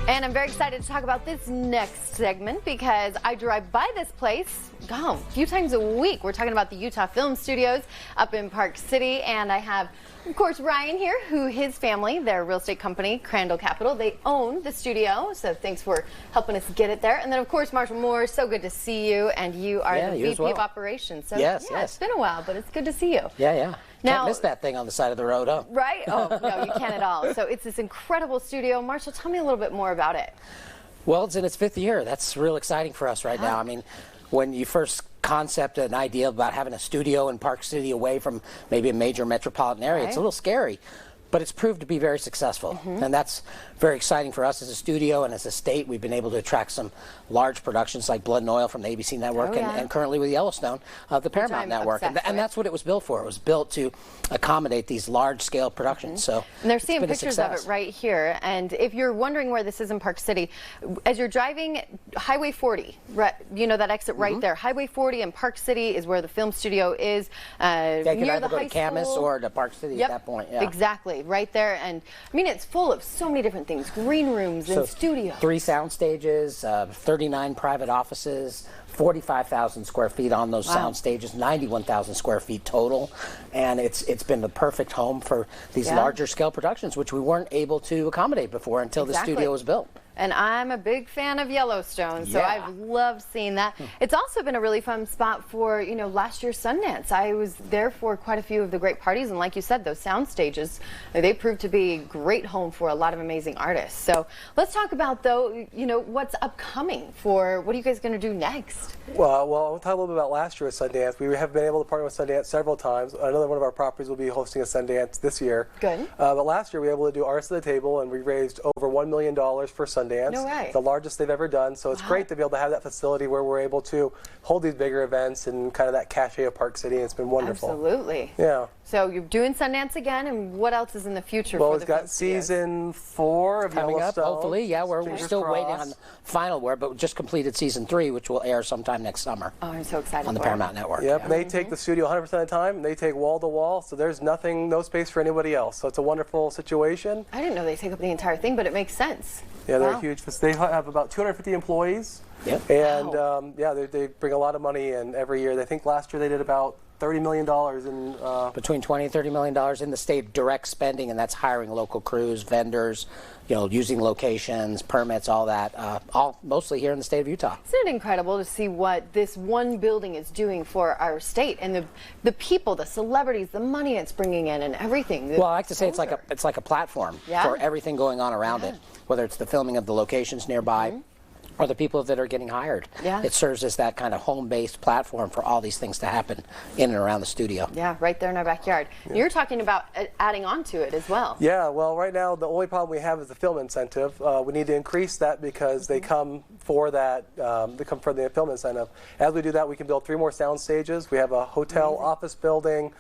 And I'm very excited to talk about this next segment because I drive by this place a few times a week. We're talking about the Utah Film Studios up in Park City, and I have, of course, Ryan here, who his family, their real estate company, Crandall Capital, they own the studio, so thanks for helping us get it there. And then, of course, Marshall Moore, so good to see you, and you are the VP of Operations. So, yes. It's been a while, but it's good to see you. Yeah. Now, can't miss that thing on the side of the road, huh? Right? Oh, no, you can't at all. So it's this incredible studio. Marshall, tell me a little bit more about it. Well, it's in its 5th year. That's real exciting for us right now. I mean, when you first concept an idea about having a studio in Park City away from maybe a major metropolitan area, it's a little scary. But it's proved to be very successful, and that's very exciting for us as a studio and as a state. We've been able to attract some large productions like Blood and Oil from the ABC network and currently with Yellowstone, the Paramount network. And that's what it was built for. It was built to accommodate these large-scale productions. So and they're seeing pictures of it right here. And if you're wondering where this is in Park City, as you're driving Highway 40, you know that exit right there. Highway 40 in Park City is where the film studio is. You could near either the go to Camas or to Park City at that point. Yeah. Exactly. Right there, and I mean it's full of so many different things, green rooms and studios. 3 sound stages, 39 private offices, 45,000 square feet on those sound stages, 91,000 square feet total, and it's been the perfect home for these larger scale productions, which we weren't able to accommodate before until the studio was built. And I'm a big fan of Yellowstone, so I've loved seeing that. It's also been a really fun spot for, last year's Sundance. I was there for quite a few of the great parties, and like you said, those sound stages, they proved to be a great home for a lot of amazing artists. So let's talk about, though, what's upcoming for, what are you guys going to do next? Well, I'll talk a little bit about last year's Sundance. We have been able to partner with Sundance several times. Another one of our properties will be hosting a Sundance this year. Good. But last year we were able to do Artists at the Table, and we raised over $1 million for Sundance. No way. The largest they've ever done. So it's great to be able to have that facility where we're able to hold these bigger events and kind of that cachet of Park City. It's been wonderful. Absolutely. Yeah. So you're doing Sundance again, and what else is in the future? Well, for we've got season 4 of coming Yellowstone. up, hopefully. Yeah, we're still waiting on the final word, but we just completed season 3, which will air sometime next summer. Oh, I'm so excited on the Paramount network. Yep, and they take the studio 100% of the time, and they take wall to wall, so there's no space for anybody else. So it's a wonderful situation. I didn't know they take up the entire thing, but it makes sense. Yeah, they're huge. They have about 250 employees. Yep. And they bring a lot of money in every year. They think last year they did about $30 million in between $20 and $30 million in the state direct spending, and that's hiring local crews, vendors, using locations, permits, all that, all mostly here in the state of Utah. Isn't it incredible to see what this one building is doing for our state and the people, the celebrities, the money it's bringing in, and everything? Well, I like to say it's like a platform for everything going on around it, whether it's the filming of the locations nearby. Or the people that are getting hired. Yeah. It serves as that kind of home-based platform for all these things to happen in and around the studio. Yeah, right there in our backyard. Yeah. You're talking about adding on to it as well. Yeah, well, right now the only problem we have is the film incentive. We need to increase that because they come for that. They come for the film incentive. As we do that, we can build 3 more sound stages. We have a hotel, office building,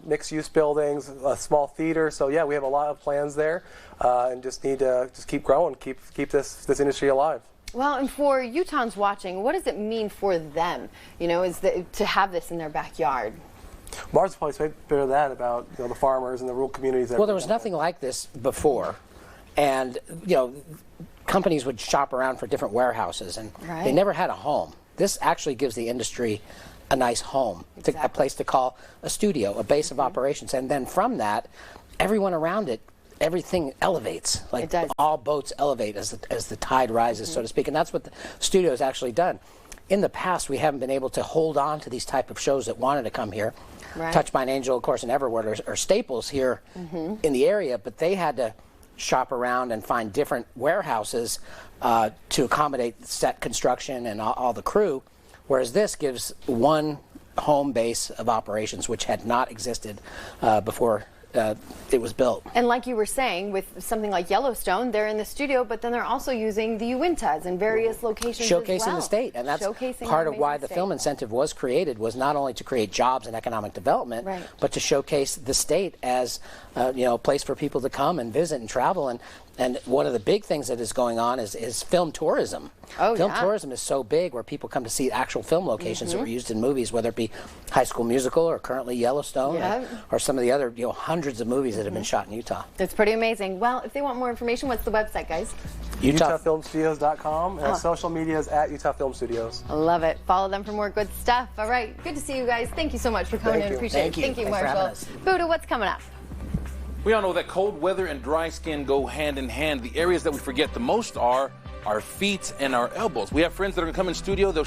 mixed-use buildings, a small theater. So yeah, we have a lot of plans there, and just need to keep growing, keep this industry alive. Well, and for Utahns watching, what does it mean for them, to have this in their backyard? Mars probably spoke better than that about the farmers and the rural communities. Well, there was nothing like this before, and companies would shop around for different warehouses, and they never had a home. This actually gives the industry a nice home, a place to call a studio, a base of operations, and then from that, everyone around it. Everything elevates, like all boats elevate as the tide rises, so to speak, and that's what the studio has actually done. In the past, we haven't been able to hold on to these type of shows that wanted to come here. Touched by an Angel, of course, and Everwood are staples here in the area, but they had to shop around and find different warehouses to accommodate set construction and all the crew, whereas this gives one home base of operations, which had not existed before it was built. And like you were saying, with something like Yellowstone, they're in the studio, but then they're also using the Uintas in various locations showcasing as well. The state, and that's part of why the film incentive was created, was not only to create jobs and economic development, but to showcase the state as a place for people to come and visit and travel. And And one of the big things that is going on is film tourism. Oh, film yeah. tourism is so big, where people come to see actual film locations that were used in movies, whether it be High School Musical or currently Yellowstone, or some of the other hundreds of movies that have been shot in Utah. It's pretty amazing. Well, if they want more information, what's the website, guys? UtahFilmStudios.com, and social media is at Utah Film Studios. I love it. Follow them for more good stuff. All right, good to see you guys. Thank you so much for coming in. Appreciate it. Thank you, Thanks for having Marshall. us. Buddha, what's coming up? We all know that cold weather and dry skin go hand in hand. The areas that we forget the most are our feet and our elbows. We have friends that are going to come in studio. They'll